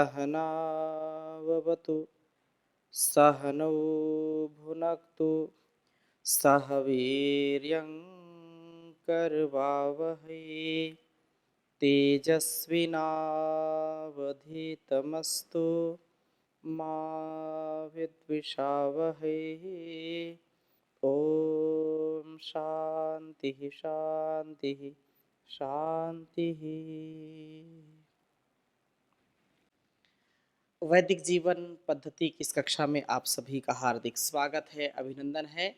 सहनाववतु सहनौ भुनक्तु सह वीर्यं करवावहै तेजस्विनावधीतमस्तु मा विद्विषावहै। ओम शांति शांति शांति। वैदिक जीवन पद्धति की इस कक्षा में आप सभी का हार्दिक स्वागत है, अभिनंदन है।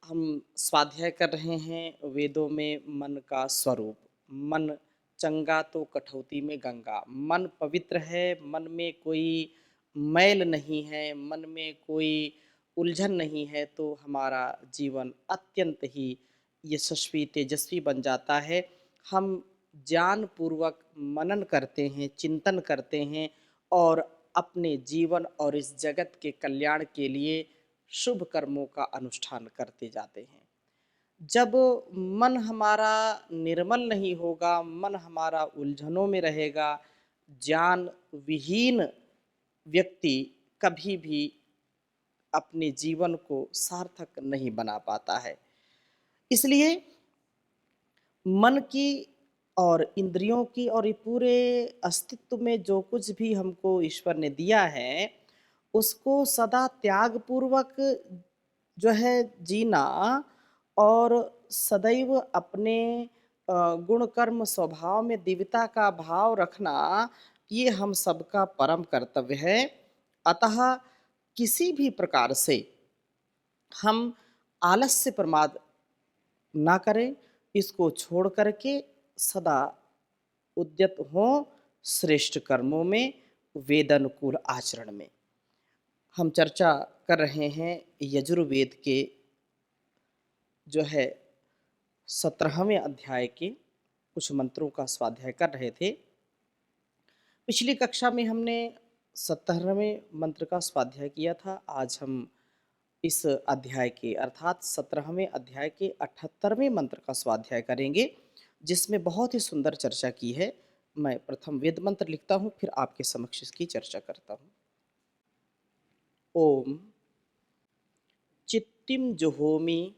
हम स्वाध्याय कर रहे हैं वेदों में मन का स्वरूप। मन चंगा तो कठौती में गंगा। मन पवित्र है, मन में कोई मैल नहीं है, मन में कोई उलझन नहीं है, तो हमारा जीवन अत्यंत ही यशस्वी तेजस्वी बन जाता है। हम ज्ञान पूर्वक मनन करते हैं, चिंतन करते हैं और अपने जीवन और इस जगत के कल्याण के लिए शुभ कर्मों का अनुष्ठान करते जाते हैं। जब मन हमारा निर्मल नहीं होगा, मन हमारा उलझनों में रहेगा, ज्ञान विहीन व्यक्ति कभी भी अपने जीवन को सार्थक नहीं बना पाता है। इसलिए मन की और इंद्रियों की और ये पूरे अस्तित्व में जो कुछ भी हमको ईश्वर ने दिया है, उसको सदा त्याग पूर्वक जो है जीना और सदैव अपने गुण कर्म स्वभाव में दिव्यता का भाव रखना, ये हम सबका परम कर्तव्य है। अतः किसी भी प्रकार से हम आलस्य प्रमाद ना करें, इसको छोड़ करके सदा उद्यत हों श्रेष्ठ कर्मों में, वेदानुकूल आचरण में। हम चर्चा कर रहे हैं यजुर्वेद के जो है 17वें अध्याय के कुछ मंत्रों का स्वाध्याय कर रहे थे। पिछली कक्षा में हमने 17वें मंत्र का स्वाध्याय किया था। आज हम इस अध्याय के अर्थात 17वें अध्याय के 78वें मंत्र का स्वाध्याय करेंगे, जिसमें बहुत ही सुंदर चर्चा की है। मैं प्रथम वेद मंत्र लिखता हूँ, फिर आपके समक्ष इसकी चर्चा करता हूँ। ओम चित्तिम जुहोमि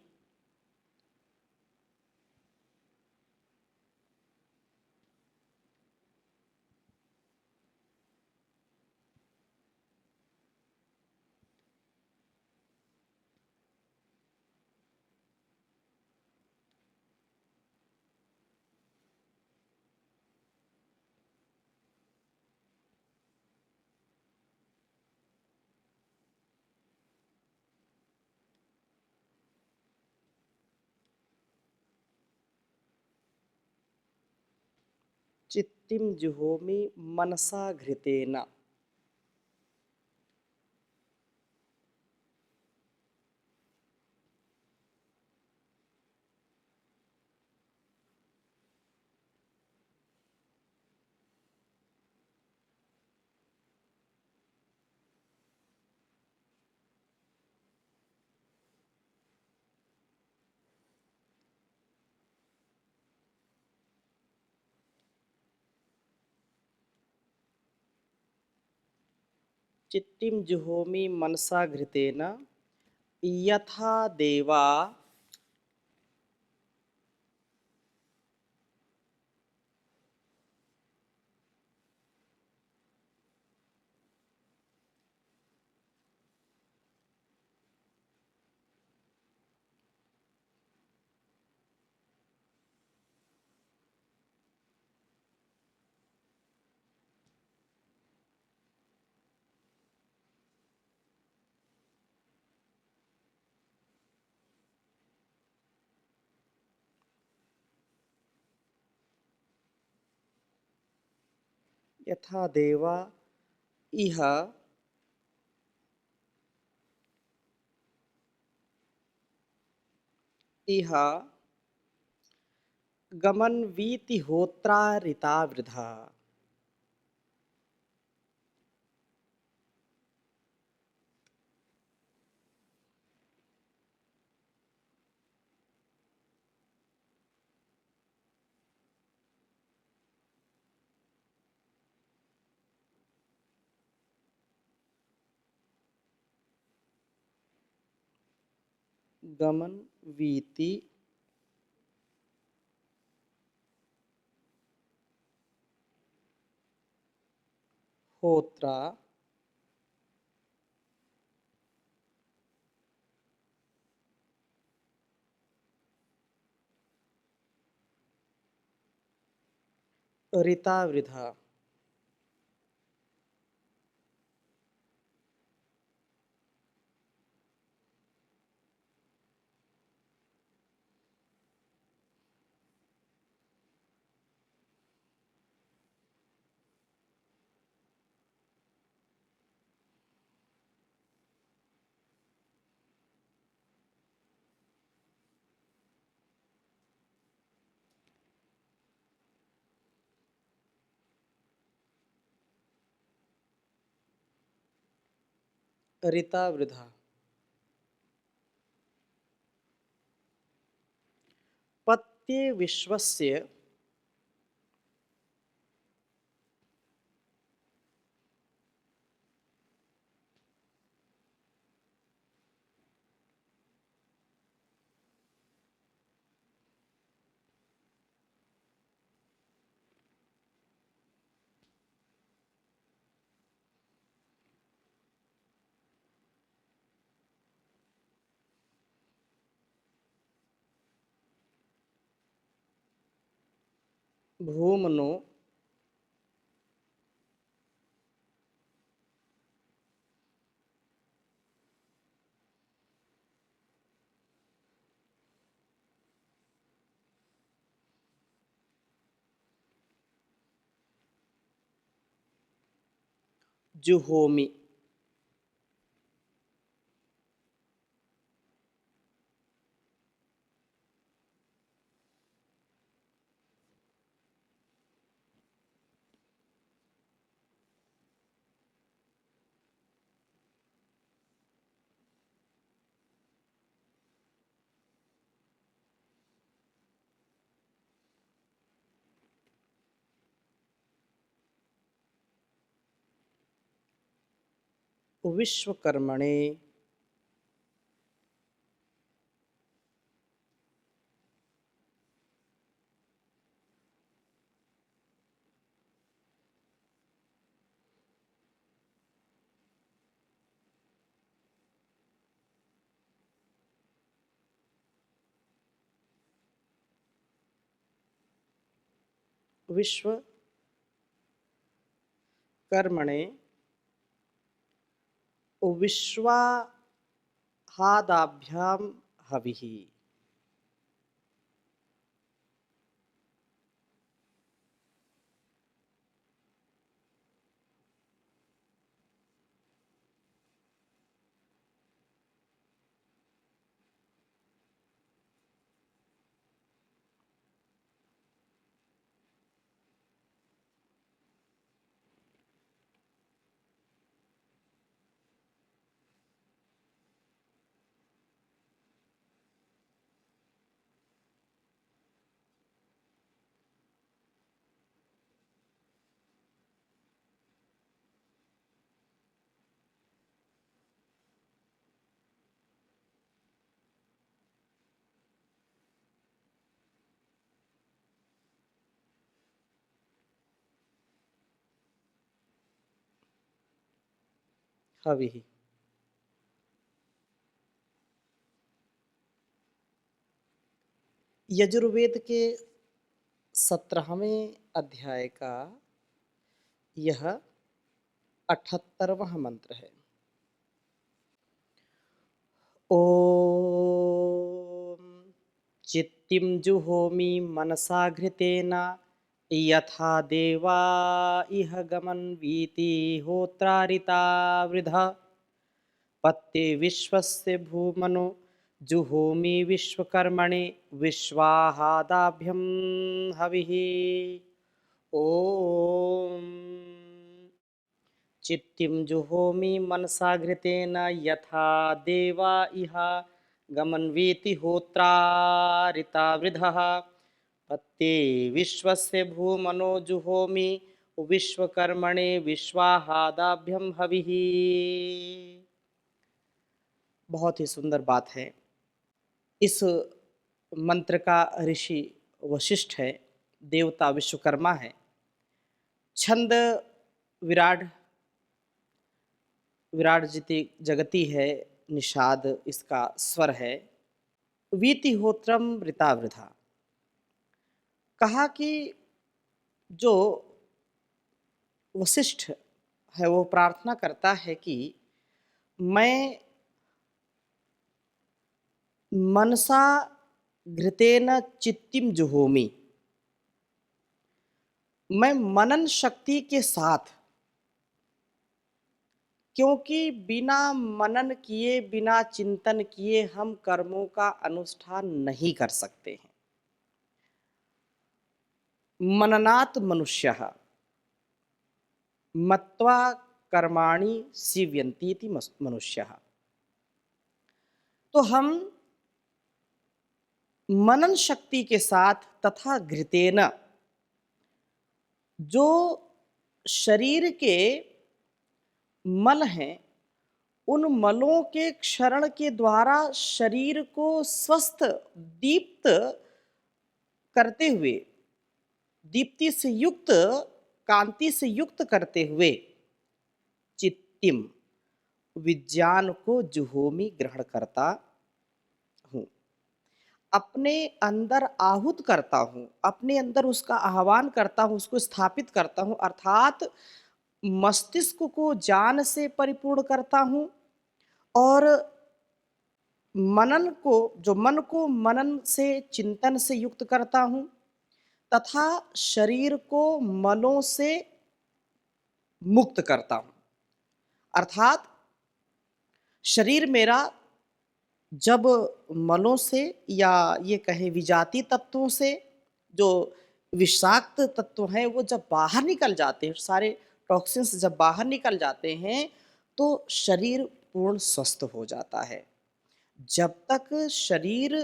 चित्तिम जुहोमि मनसा घृतेन। चित्तिम जुहोमि मनसा घृतेन यथा देवा यथा देवा इह इह गमन्वीति होत्रा ऋता वृथा। गमन वीति होत्रा ऋता वृधा। ऋता वृधा। पत्ये विश्वस्य भूमनो जुहोमि। विश्वकर्मणे विश्वकर्मणे विश्वाहादाभ्यां हविः। हविः। यजुर्वेद के 17वें अध्याय का यह 78वां मंत्र है। ओम चित्तिं जुहोमि मनसा घृतेन यथा देवा इह गमन्वीति होत्रारिता वृधा। पत्ते विश्वस्य भूमनो जुहोमि विश्वकर्मणे विश्वाहादाभ्यं हविः। ओम चित्तिं जुहोमि मनसा घृतेन यथा देवा इह गमन्वीति होत्रारिता वृधः। पत्ते विश्वस्य भूमनो जुहोमि विश्वकर्मणे विश्वाहादाभ्यं हविः। बहुत ही सुंदर बात है। इस मंत्र का ऋषि वशिष्ठ है, देवता विश्वकर्मा है, छंद विराट विराट जिति जगति है, निषाद इसका स्वर है, वीतिहोत्रम ऋतावृथा। कहा कि जो वशिष्ठ है वो प्रार्थना करता है कि मैं मनसा घृतेन चित्तिम जुहोमि, मैं मनन शक्ति के साथ, क्योंकि बिना मनन किए बिना चिंतन किए हम कर्मों का अनुष्ठान नहीं कर सकते हैं। मननात् मनुष्यः मत्वा कर्माणि सीव्यन्ति इति मनुष्यः। तो हम मनन शक्ति के साथ तथा घृतेन, जो शरीर के मल हैं, उन मलों के क्षरण के द्वारा शरीर को स्वस्थ दीप्त करते हुए, दीप्ति से युक्त, कांति से युक्त करते हुए, चित्तिम विज्ञान को जुहोमी ग्रहण करता हूँ, अपने अंदर आहूत करता हूँ, अपने अंदर उसका आह्वान करता हूँ, उसको स्थापित करता हूँ, अर्थात मस्तिष्क को ज्ञान से परिपूर्ण करता हूँ और मनन को, जो मन को मनन से चिंतन से युक्त करता हूँ तथा शरीर को मलों से मुक्त करता हूँ। अर्थात शरीर मेरा जब मलों से या ये कहें विजातीय तत्वों से, जो विषाक्त तत्व हैं वो जब बाहर निकल जाते हैं, सारे टॉक्सिन्स जब बाहर निकल जाते हैं तो शरीर पूर्ण स्वस्थ हो जाता है। जब तक शरीर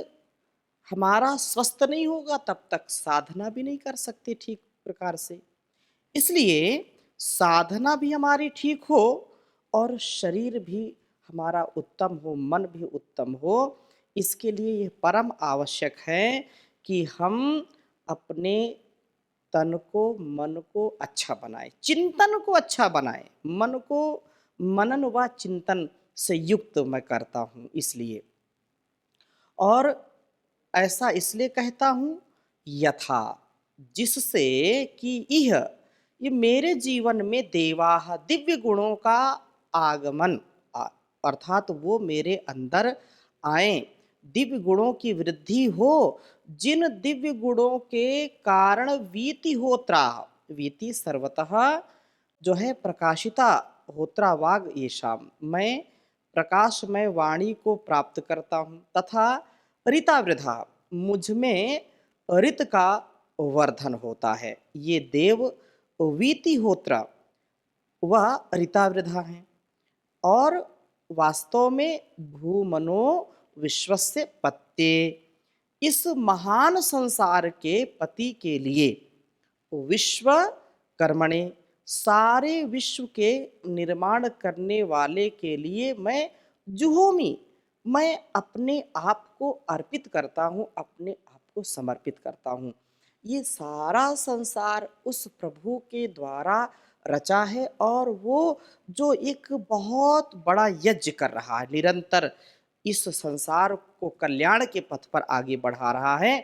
हमारा स्वस्थ नहीं होगा तब तक साधना भी नहीं कर सकते ठीक प्रकार से। इसलिए साधना भी हमारी ठीक हो और शरीर भी हमारा उत्तम हो, मन भी उत्तम हो, इसके लिए ये परम आवश्यक है कि हम अपने तन को, मन को अच्छा बनाएं, चिंतन को अच्छा बनाएं, मन को मनन व चिंतन से युक्त मैं करता हूँ इसलिए। और ऐसा इसलिए कहता हूँ यथा, जिससे कि ये मेरे जीवन में देवाः दिव्य गुणों का आगमन, अर्थात वो मेरे अंदर आए, दिव्य गुणों की वृद्धि हो, जिन दिव्य गुणों के कारण वीति होत्रा, वीति सर्वतः जो है प्रकाशिता, होत्रा वाग येषाम, मैं प्रकाशमय वाणी को प्राप्त करता हूँ तथा ऋतावृधा, मुझ में ऋत का वर्धन होता है। ये देव वीतिहोत्र वह ऋतावृधा हैं और वास्तव में भूमनो विश्वस्य पत्ते, इस महान संसार के पति के लिए, विश्व कर्मणे, सारे विश्व के निर्माण करने वाले के लिए मैं जुहोमी, मैं अपने आप को अर्पित करता हूँ, अपने आप को समर्पित करता हूँ। ये सारा संसार उस प्रभु के द्वारा रचा है और वो जो एक बहुत बड़ा यज्ञ कर रहा है, निरंतर इस संसार को कल्याण के पथ पर आगे बढ़ा रहा है।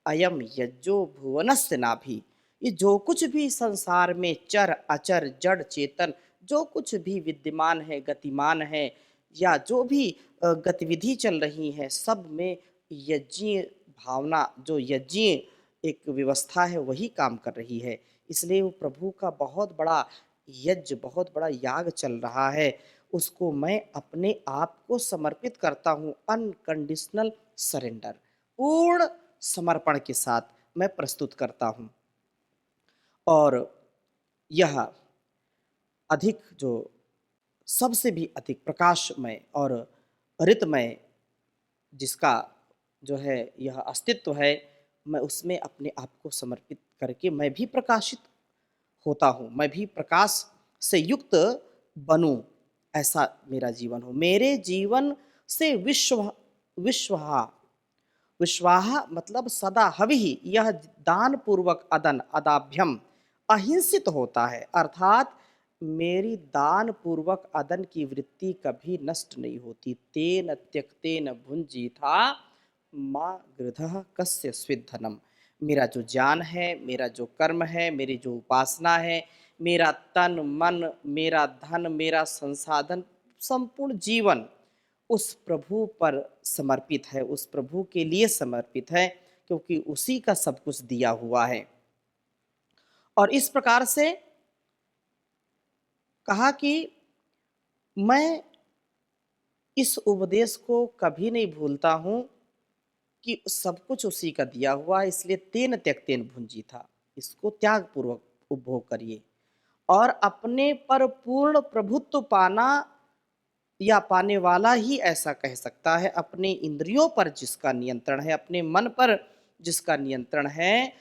अयम यज्ञो भुवनस्य नाभि, ये जो कुछ भी संसार में चर अचर जड़ चेतन जो कुछ भी विद्यमान है, गतिमान है, या जो भी गतिविधि चल रही है, सब में यज्ञीय भावना, जो यज्ञीय एक व्यवस्था है वही काम कर रही है। इसलिए वो प्रभु का बहुत बड़ा यज्ञ, बहुत बड़ा याग चल रहा है, उसको मैं अपने आप को समर्पित करता हूँ। अनकंडीशनल सरेंडर, पूर्ण समर्पण के साथ मैं प्रस्तुत करता हूँ। और यह अधिक, जो सबसे भी अधिक प्रकाशमय और ऋतमय जिसका जो है यह अस्तित्व है, मैं उसमें अपने आप को समर्पित करके मैं भी प्रकाशित होता हूँ, मैं भी प्रकाश से युक्त बनूं, ऐसा मेरा जीवन हो। मेरे जीवन से विश्व विश्वाह मतलब सदा हविः, यह दान पूर्वक अदन अदाभ्यम अहिंसित होता है, अर्थात मेरी दान पूर्वक अदन की वृत्ति कभी नष्ट नहीं होती। तेन त्यक्तेन भुंजीथा माँ गृधः कस्य स्विद्धनम। मेरा जो ज्ञान है, मेरा जो कर्म है, मेरी जो उपासना है, मेरा तन मन, मेरा धन, मेरा संसाधन, संपूर्ण जीवन उस प्रभु पर समर्पित है, उस प्रभु के लिए समर्पित है, क्योंकि उसी का सब कुछ दिया हुआ है। और इस प्रकार से कहा कि मैं इस उपदेश को कभी नहीं भूलता हूँ कि सब कुछ उसी का दिया हुआ है, इसलिए तेन त्यक्तेन भुंजी था, इसको त्याग पूर्वक उपभोग करिए। और अपने पर पूर्ण प्रभुत्व पाना या पाने वाला ही ऐसा कह सकता है। अपने इंद्रियों पर जिसका नियंत्रण है, अपने मन पर जिसका नियंत्रण है,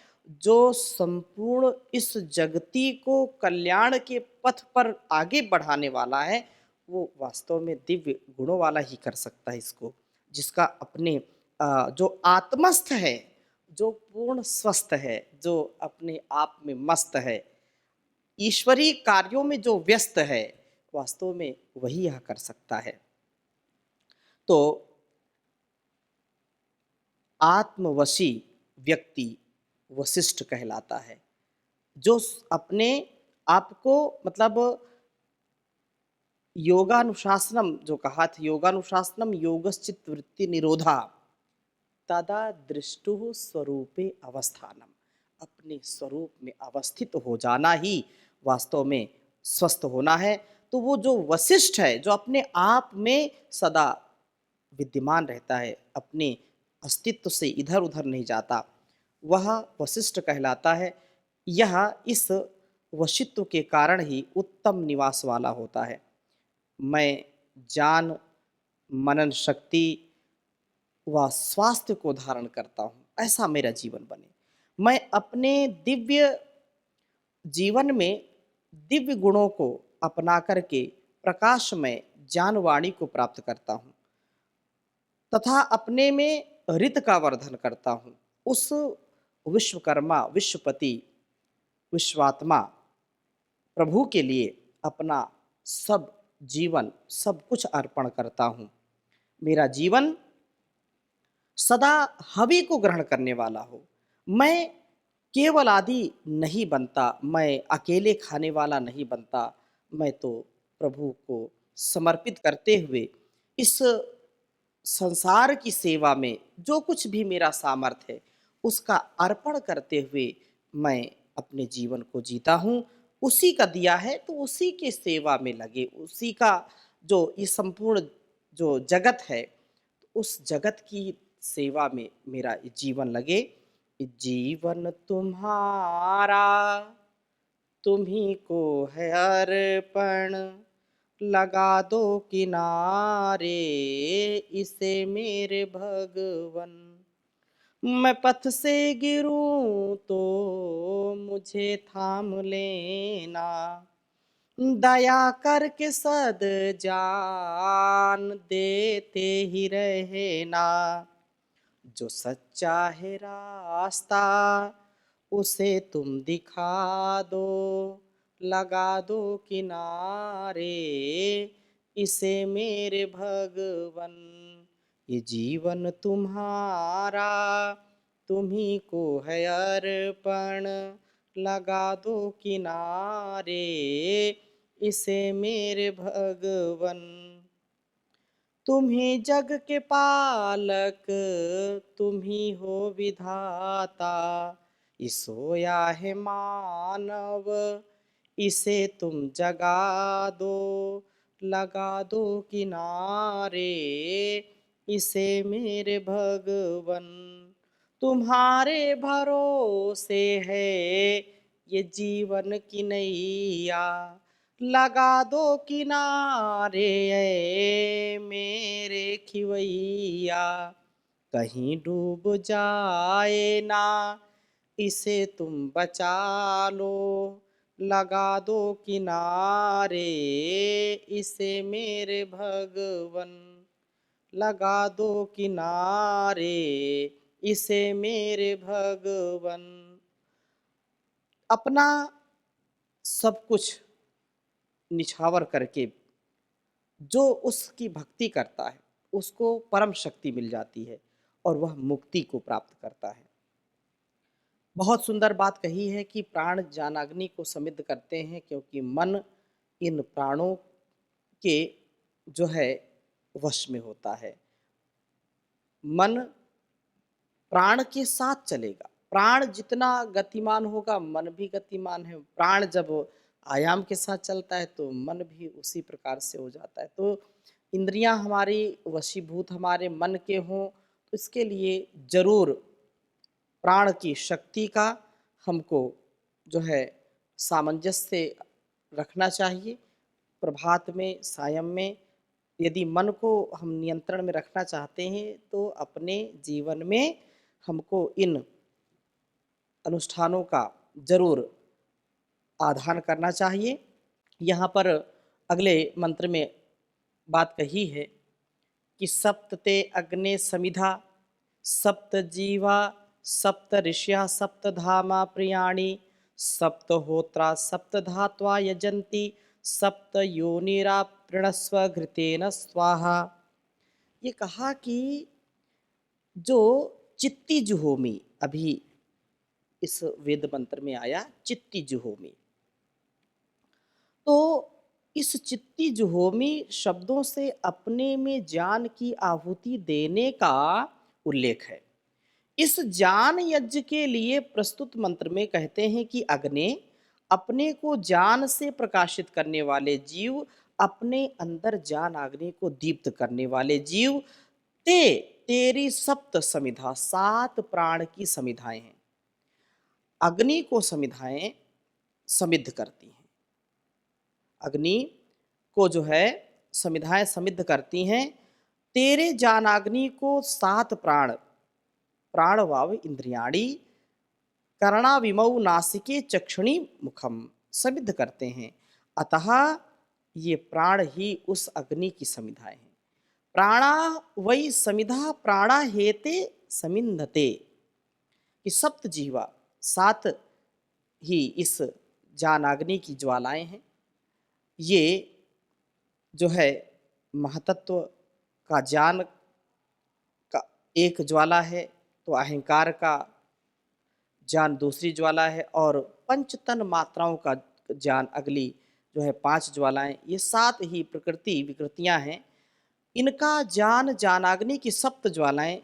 जो संपूर्ण इस जगती को कल्याण के पथ पर आगे बढ़ाने वाला है, वो वास्तव में दिव्य गुणों वाला ही कर सकता है इसको। जिसका अपने जो आत्मस्थ है, जो पूर्ण स्वस्थ है, जो अपने आप में मस्त है, ईश्वरीय कार्यों में जो व्यस्त है, वास्तव में वही यह कर सकता है। तो आत्मवशी व्यक्ति वशिष्ठ कहलाता है, जो अपने आप को मतलब योगानुशासनम जो कहा था, योगानुशासनम योगश्चित वृत्ति निरोधा तदा दृष्टु स्वरूपे अवस्थानम। अपने स्वरूप में अवस्थित हो जाना ही वास्तव में स्वस्थ होना है। तो वो जो वशिष्ठ है, जो अपने आप में सदा विद्यमान रहता है, अपने अस्तित्व से इधर उधर नहीं जाता, वह वशिष्ठ कहलाता है। यह इस वशित्व के कारण ही उत्तम निवास वाला होता है। मैं ज्ञान, मनन शक्ति व स्वास्थ्य को धारण करता हूँ, ऐसा मेरा जीवन बने। मैं अपने दिव्य जीवन में दिव्य गुणों को अपना करके प्रकाशमय ज्ञानवाणी को प्राप्त करता हूँ तथा अपने में रित का वर्धन करता हूँ। उस विश्वकर्मा, विश्वपति, विश्वात्मा प्रभु के लिए अपना सब जीवन, सब कुछ अर्पण करता हूँ। मेरा जीवन सदा हवि को ग्रहण करने वाला हो। मैं केवल आदि नहीं बनता, मैं अकेले खाने वाला नहीं बनता। मैं तो प्रभु को समर्पित करते हुए इस संसार की सेवा में जो कुछ भी मेरा सामर्थ्य है, उसका अर्पण करते हुए मैं अपने जीवन को जीता हूँ। उसी का दिया है तो उसी के सेवा में लगे, उसी का जो ये संपूर्ण जो जगत है, उस जगत की सेवा में मेरा जीवन लगे। जीवन तुम्हारा तुम्ही को है अर्पण, लगा दो किनारे इसे मेरे भगवन। मैं पथ से गिरूं तो मुझे थाम लेना, दया करके सद जान देते ही रहना। जो सच्चा है रास्ता उसे तुम दिखा दो, लगा दो किनारे इसे मेरे भगवन। ये जीवन तुम्हारा तुम्ही को है अर्पण, लगा दो किनारे इसे मेरे भगवन। तुम्ही जग के पालक, तुम्ही हो विधाता, ये सोया है मानव इसे तुम जगा दो, लगा दो किनारे इसे मेरे भगवन। तुम्हारे भरोसे है ये जीवन की नैया, लगा दो किनारे ऐ मेरे खिवैया। कहीं डूब जाए ना इसे तुम बचा लो, लगा दो किनारे इसे मेरे भगवन। लगा दो किनारे इसे मेरे भगवन। अपना सब कुछ निछावर करके जो उसकी भक्ति करता है, उसको परम शक्ति मिल जाती है और वह मुक्ति को प्राप्त करता है। बहुत सुंदर बात कही है कि प्राण ज्ञानाग्नि को समृद्ध करते हैं, क्योंकि मन इन प्राणों के जो है वश में होता है। मन प्राण के साथ चलेगा। प्राण जितना गतिमान होगा, मन भी गतिमान है। प्राण जब आयाम के साथ चलता है तो मन भी उसी प्रकार से हो जाता है। तो इंद्रियां हमारी वशीभूत हमारे मन के हों, तो इसके लिए जरूर प्राण की शक्ति का हमको जो है सामंजस्य से रखना चाहिए। प्रभात में, सायं में यदि मन को हम नियंत्रण में रखना चाहते हैं, तो अपने जीवन में हमको इन अनुष्ठानों का जरूर आधान करना चाहिए। यहाँ पर अगले मंत्र में बात कही है कि सप्त ते अग्ने समिधा, सप्त जीवा, सप्त ऋषया, सप्त धामा प्रियाणि, सप्त होत्रा, सप्त धात्वा यजन्ति, सप्त योनिरा प्रणस्व घृतेन स्वाहा। ये कहा कि जो चित्ती जुहोमी, अभी इस वेद मंत्र में आया चित्ती जुहोमी, तो इस चित्ती जुहोमी शब्दों से अपने में ज्ञान की आहुति देने का उल्लेख है। इस ज्ञान यज्ञ के लिए प्रस्तुत मंत्र में कहते हैं कि अग्ने, अपने को ज्ञान से प्रकाशित करने वाले जीव, अपने अंदर ज्ञान अग्नि को दीप्त करने वाले जीव, ते तेरी सप्त समिधा, 7 प्राण की समिधाएं हैं। अग्नि को समिधाएं समिद्ध करती हैं। अग्नि को जो है समिधाएं समिद्ध करती हैं। तेरे ज्ञानाग्नि को 7 प्राण, प्राणवाव इंद्रियाणी, कर्णाविमौ नासिके चक्षुणी मुखम समिद्ध करते हैं। अतः ये प्राण ही उस अग्नि की समिधाएं हैं। प्राणा वै समिधा प्राणा हेते समिन्धते, कि सप्त जीवा, 7 ही इस ज्ञानाग्नि की ज्वालाएं हैं। ये जो है महतत्व का ज्ञान का एक ज्वाला है, तो अहंकार का ज्ञान दूसरी ज्वाला है, और पंचतन मात्राओं का ज्ञान अगली जो है 5 ज्वालाएं। ये 7 ही प्रकृति विकृतियां हैं। इनका ज्ञान ज्ञानाग्नि की सप्त ज्वालाएं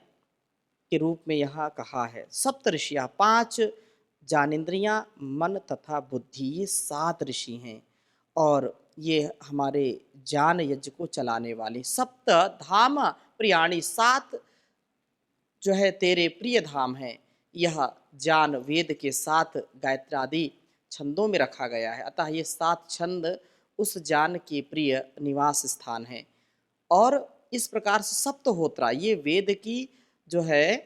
के रूप में यहाँ कहा है। सप्त ऋषियाँ, 5 ज्ञानेन्द्रियाँ, मन तथा बुद्धि, ये 7 ऋषि हैं और ये हमारे ज्ञान यज्ञ को चलाने वाले। सप्त धाम प्रियाणी, 7 जो है तेरे प्रिय धाम हैं। यह ज्ञान वेद के 7 गायत्री आदि छंदों में रखा गया है। अतः ये 7 छंद उस ज्ञान के प्रिय निवास स्थान हैं। और इस प्रकार से सप्तहोत्रा, ये वेद की जो है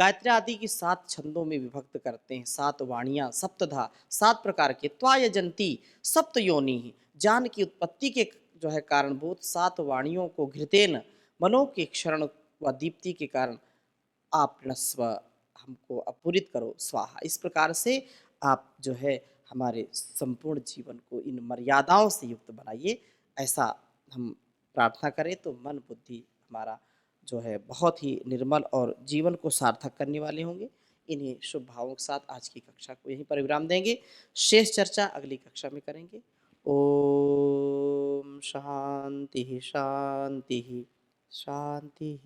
गायत्री आदि की 7 छंदों में विभक्त करते हैं। 7 वाणियाँ, सप्तधा, 7 प्रकार के। त्वायजंती सप्त योनि, ज्ञान की उत्पत्ति के जो है कारणभूत 7 वाणियों को घृतेन, मनों के क्षरण व दीप्ति के कारण आप प्रणस्व, हमको अपूरित करो, स्वाहा। इस प्रकार से आप जो है हमारे संपूर्ण जीवन को इन मर्यादाओं से युक्त बनाइए, ऐसा हम प्रार्थना करें तो मन बुद्धि हमारा जो है बहुत ही निर्मल और जीवन को सार्थक करने वाले होंगे। इन्हीं शुभ भावों के साथ आज की कक्षा को यहीं पर विराम देंगे। शेष चर्चा अगली कक्षा में करेंगे। ओम शांति शांति शांति।